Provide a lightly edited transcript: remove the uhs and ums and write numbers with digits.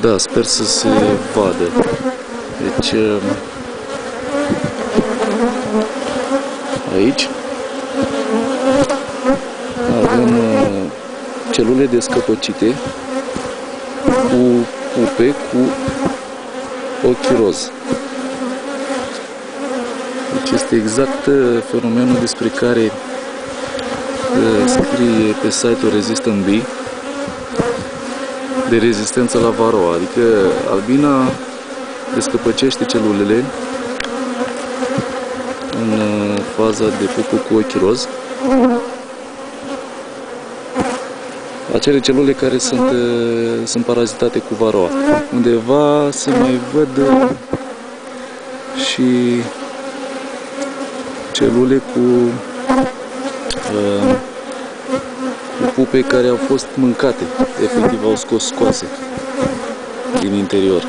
Da, sper să se vadă. Deci, aici avem celule descăpăcite cu pupe cu ochi roz. Deci este exact fenomenul despre care scrie pe site-ul Resistant Bee, de rezistență la varoa, adică albina descăpăcește celulele în faza de pupă cu ochi roz, acele celule care sunt parazitate cu varoa. Undeva se mai văd și celule cu pupe care au fost mâncate, efectiv au scos scoase din interior.